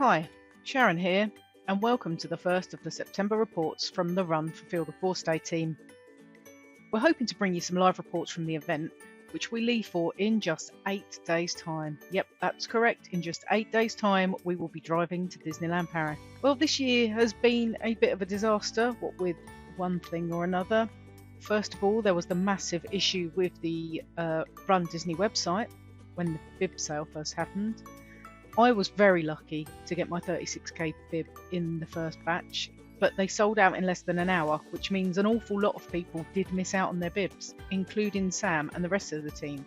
Hi, Sharon here, and welcome to the first of the September reports from the Run for Field of Force Day team. We're hoping to bring you some live reports from the event, which we leave for in just 8 days' time. Yep, that's correct. In just 8 days' time, we will be driving to Disneyland Paris. Well, this year has been a bit of a disaster, what with one thing or another. First of all, there was the massive issue with the Run Disney website when the bib sale first happened. I was very lucky to get my 36k bib in the first batch, but they sold out in less than an hour, which means an awful lot of people did miss out on their bibs, including Sam and the rest of the team.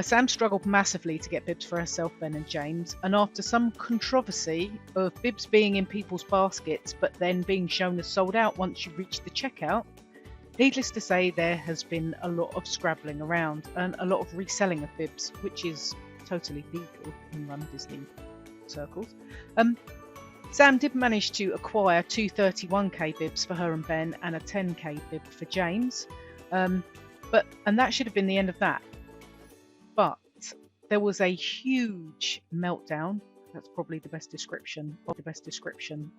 Sam struggled massively to get bibs for herself, Ben and James, and after some controversy of bibs being in people's baskets but then being shown as sold out once you reach the checkout, needless to say there has been a lot of scrabbling around and a lot of reselling of bibs, which is totally legal in Run Disney circles. Sam did manage to acquire two 31k bibs for her and Ben and a 10k bib for James, and that should have been the end of that. But there was a huge meltdown. That's probably the best description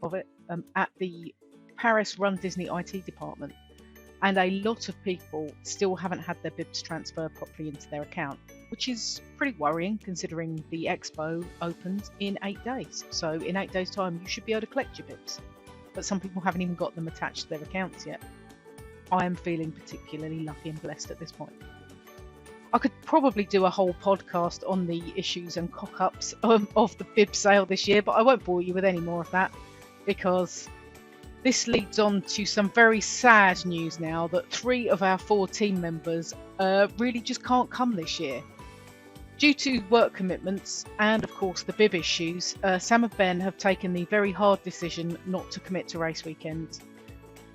of it at the Paris Run Disney IT department, and a lot of people still haven't had their bibs transferred properly into their account, which is pretty worrying considering the expo opens in 8 days. So in 8 days' time, you should be able to collect your bibs. But some people haven't even got them attached to their accounts yet. I am feeling particularly lucky and blessed at this point. I could probably do a whole podcast on the issues and cock-ups of the bib sale this year, but I won't bore you with any more of that because this leads on to some very sad news now that 3 of our 4 team members really just can't come this year. Due to work commitments and of course the bib issues, Sam and Ben have taken the very hard decision not to commit to race weekend.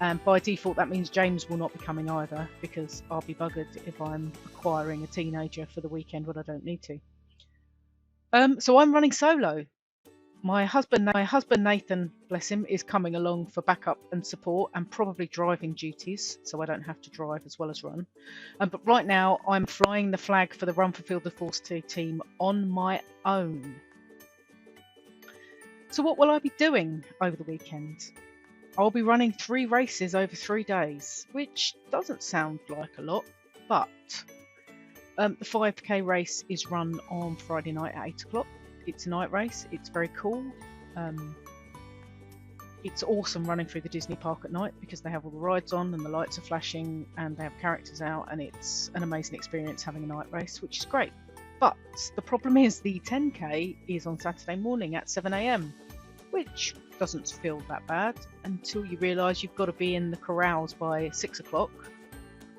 And by default that means James will not be coming either, because I'll be buggered if I'm acquiring a teenager for the weekend when I don't need to. So I'm running solo. My husband Nathan, bless him, is coming along for backup and support and probably driving duties, so I don't have to drive as well as run. But right now I'm flying the flag for the Run for Field of Force team on my own. So what will I be doing over the weekend? I'll be running 3 races over 3 days, which doesn't sound like a lot, but the 5k race is run on Friday night at 8 o'clock. It's a night race. It's very cool. It's awesome running through the Disney park at night because they have all the rides on and the lights are flashing and they have characters out, and it's an amazing experience having a night race, which is great. But the problem is the 10k is on Saturday morning at 7 AM, which doesn't feel that bad until you realise you've got to be in the corrals by 6 o'clock.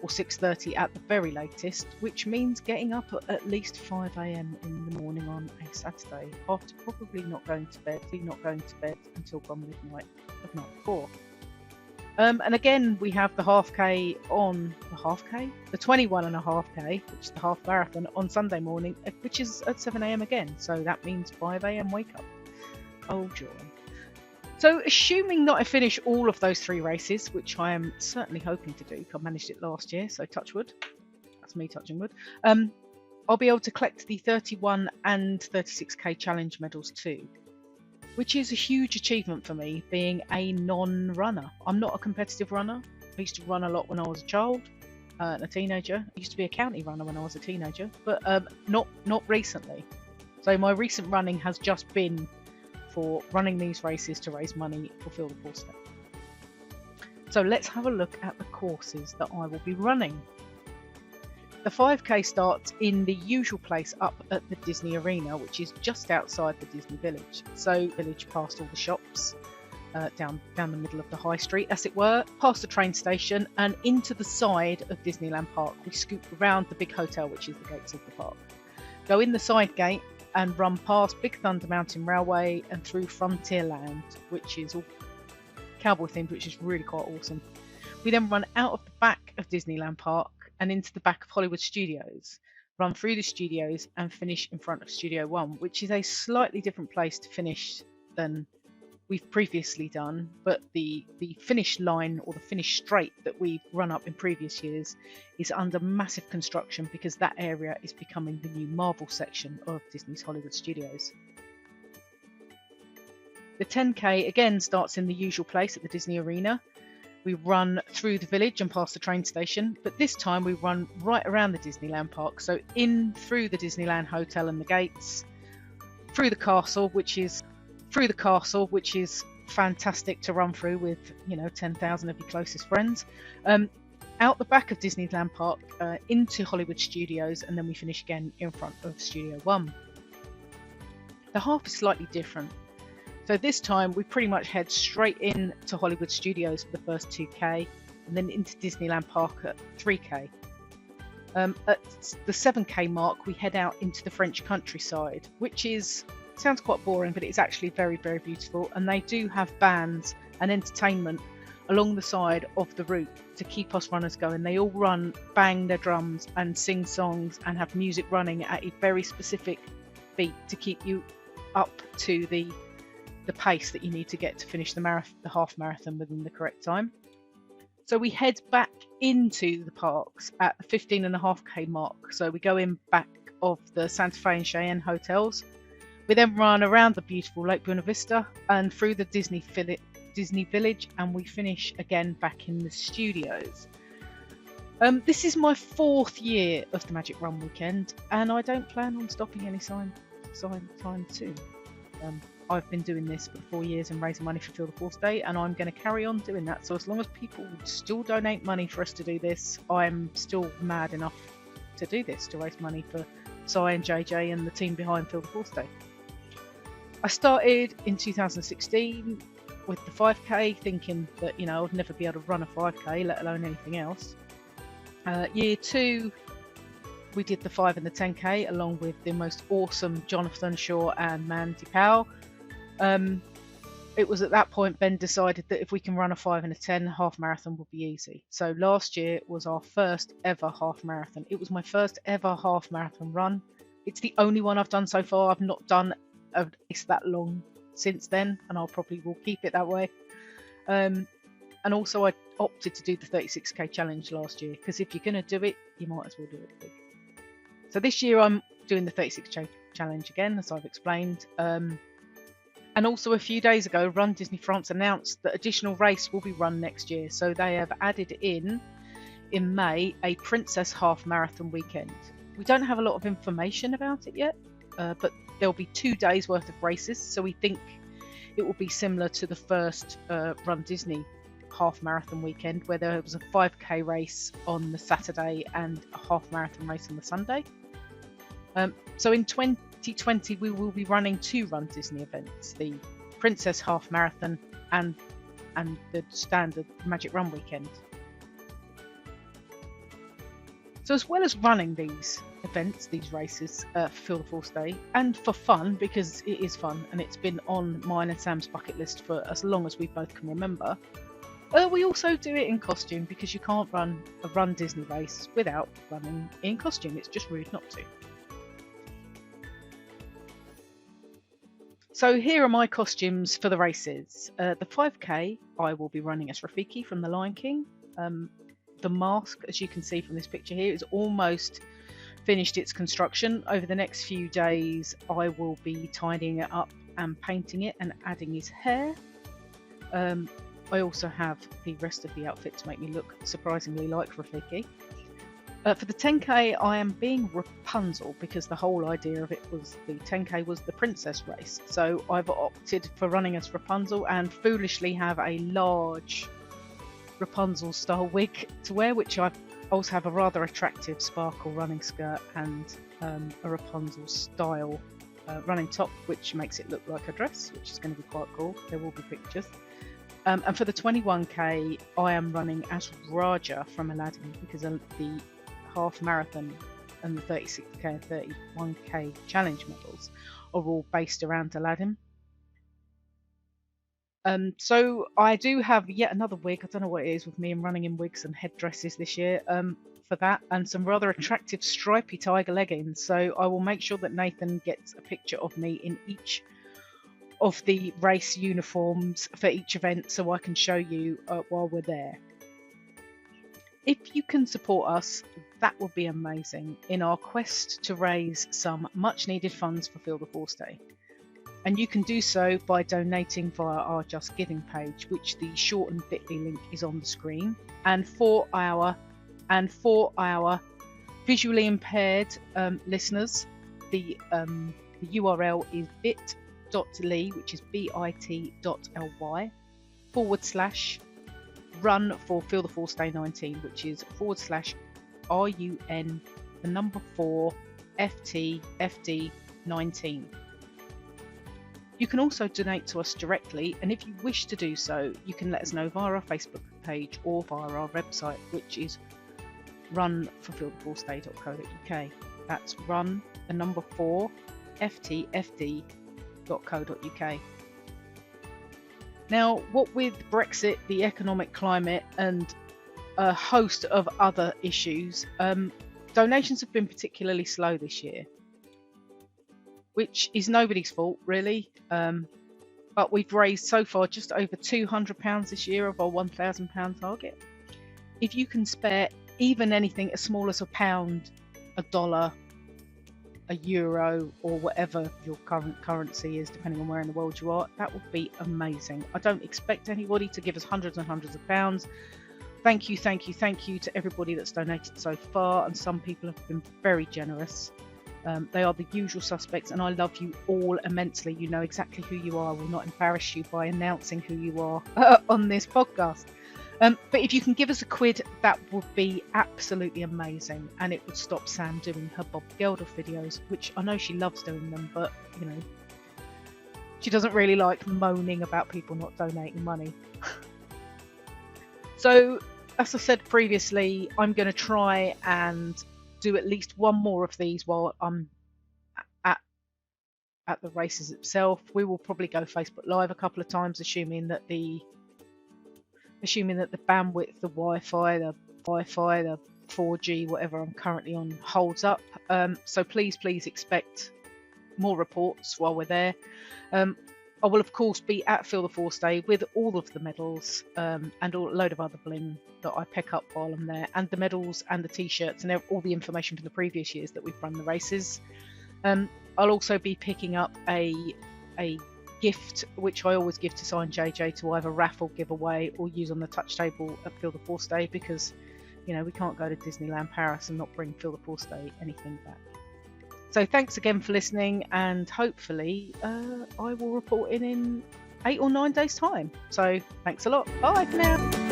Or 6:30 at the very latest, which means getting up at least 5 AM in the morning on a Saturday after probably not going to bed until gone midnight of night before. And again we have the half-k on the 21.5k, which is the half marathon on Sunday morning, which is at 7 AM again, so that means 5 AM wake up. Oh joy. So assuming that I finish all of those 3 races, which I am certainly hoping to do, I managed it last year, so touch wood. That's me touching wood. I'll be able to collect the 31 and 36k challenge medals too, which is a huge achievement for me, being a non-runner. I'm not a competitive runner. I used to run a lot when I was a child and a teenager. I used to be a county runner when I was a teenager, but not recently. So my recent running has just been for running these races to raise money for Field of Force Day. So let's have a look at the courses that I will be running. The 5k starts in the usual place up at the Disney Arena, which is just outside the Disney Village. So village past all the shops, down the middle of the high street as it were, past the train station and into the side of Disneyland Park. We scoop around the big hotel, which is the gates of the park. Go in the side gate and run past Big Thunder Mountain Railway and through Frontierland, which is all cowboy themed, which is really quite awesome. We then run out of the back of Disneyland Park and into the back of Hollywood Studios, run through the studios and finish in front of Studio One, which is a slightly different place to finish than we've previously done, but the finish line or the finish straight that we've run up in previous years is under massive construction because that area is becoming the new Marvel section of Disney's Hollywood Studios. The 10K again starts in the usual place at the Disney Arena. We run through the village and past the train station, but this time we run right around the Disneyland park. So in through the Disneyland Hotel and the gates, through the castle, which is fantastic to run through with 10,000 of your closest friends. Out the back of Disneyland Park, into Hollywood Studios, and then we finish again in front of Studio One. The half is slightly different. So this time we pretty much head straight in to Hollywood Studios for the first 2K, and then into Disneyland Park at 3K. At the 7K mark, we head out into the French countryside, which sounds quite boring, but it's actually very, very beautiful. And they do have bands and entertainment along the side of the route to keep us runners going. They all run, bang their drums and sing songs and have music running at a very specific beat to keep you up to the pace that you need to get to finish the half marathon within the correct time. So we head back into the parks at the 15.5K mark. So we go in back of the Santa Fe and Cheyenne hotels. We then run around the beautiful Lake Buena Vista and through the Disney Village, and we finish again back in the studios. This is my 4th year of the Magic Run weekend, and I don't plan on stopping any time soon. I've been doing this for 4 years and raising money for Feel the Force Day, and I'm going to carry on doing that. So as long as people still donate money for us to do this, I'm still mad enough to do this, to raise money for Cy and JJ and the team behind Feel the Force Day. I started in 2016 with the 5K, thinking that I'd never be able to run a 5K, let alone anything else. Year 2, we did the 5 and the 10K along with the most awesome Jonathan Shaw and Mandy Powell. It was at that point Ben decided that if we can run a 5 and a 10, half marathon would be easy. So last year was our first ever half marathon. It was my first ever half marathon run. It's the only one I've done so far. I've not done a race that long since then, and I'll probably will keep it that way. And also I opted to do the 36K challenge last year, because if you're going to do it, you might as well do it big. So this year I'm doing the 36K challenge again, as I've explained. And also a few days ago, Run Disney France announced that additional race will be run next year. So they have added in May, a Princess Half Marathon weekend. We don't have a lot of information about it yet, but there'll be 2 days worth of races. So we think it will be similar to the first Run Disney half marathon weekend, where there was a 5K race on the Saturday and a half marathon race on the Sunday. So in 2020 we will be running 2 Run Disney events, the Princess Half Marathon and the standard Magic Run weekend. So as well as running these events, these races for Feel the Force Day, and for fun, because it is fun and it's been on mine and Sam's bucket list for as long as we both can remember, we also do it in costume, because you can't run a Run Disney race without running in costume. It's just rude not to. So here are my costumes for the races. The 5K, I will be running as Rafiki from The Lion King. The mask, as you can see from this picture here, is almost finished its construction. Over the next few days, I will be tidying it up and painting it and adding his hair. I also have the rest of the outfit to make me look surprisingly like Rafiki. For the 10K, I am being Rapunzel, because the whole idea of it was the 10K was the princess race. So I've opted for running as Rapunzel and foolishly have a large Rapunzel style wig to wear, which I also have a rather attractive sparkle running skirt and a Rapunzel style running top, which makes it look like a dress, which is going to be quite cool. There will be pictures. And for the 21K, I am running as Raja from Aladdin, because the half marathon and the 36K and 31K challenge medals are all based around Aladdin. So I do have yet another wig. I don't know what it is with me and running in wigs and headdresses this year, for that, and some rather attractive stripy tiger leggings. So I will make sure that Nathan gets a picture of me in each of the race uniforms for each event, so I can show you while we're there. If you can support us, that would be amazing in our quest to raise some much needed funds for Feel the Force Day. And you can do so by donating via our Just Giving page, which the shortened bit.ly link is on the screen. And for our visually impaired listeners, the URL is bit.ly, which is bit.ly /run for Feel the Force Day 19, which is /RUN 4 FT 19. You can also donate to us directly, and if you wish to do so, you can let us know via our Facebook page or via our website, which is runforfeeltheforceday.co.uk. That's run 4 ftfd.co.uk. Now, what with Brexit, the economic climate, and a host of other issues, donations have been particularly slow this year, which is nobody's fault, really. But we've raised so far just over £200 this year of our £1,000 target. If you can spare even anything as small as £1, $1, €1, or whatever your current currency is, depending on where in the world you are, that would be amazing. I don't expect anybody to give us hundreds and hundreds of pounds. Thank you to everybody that's donated so far, and some people have been very generous. They are the usual suspects, and I love you all immensely. You know exactly who you are. I will not embarrass you by announcing who you are on this podcast. But if you can give us £1, that would be absolutely amazing, and it would stop Sam doing her Bob Geldof videos, which I know she loves doing them, but you know, she doesn't really like moaning about people not donating money. So, as I said previously, I'm going to try and do at least one more of these while I'm at the races itself. We will probably go Facebook Live a couple of times, assuming that the bandwidth, the Wi-Fi, the 4G, whatever I'm currently on, holds up. So please expect more reports while we're there. I will of course be at Feel the Force Day with all of the medals and a load of other bling that I pick up while I'm there, and the medals and the t-shirts and all the information from the previous years that we've run the races. I'll also be picking up a gift, which I always give to Sign JJ, to either raffle, give away, or use on the touch table at Feel the Force Day, because you know we can't go to Disneyland Paris and not bring Feel the Force Day anything back. So thanks again for listening, and hopefully I will report in 8 or 9 days time. So thanks a lot. Bye for now.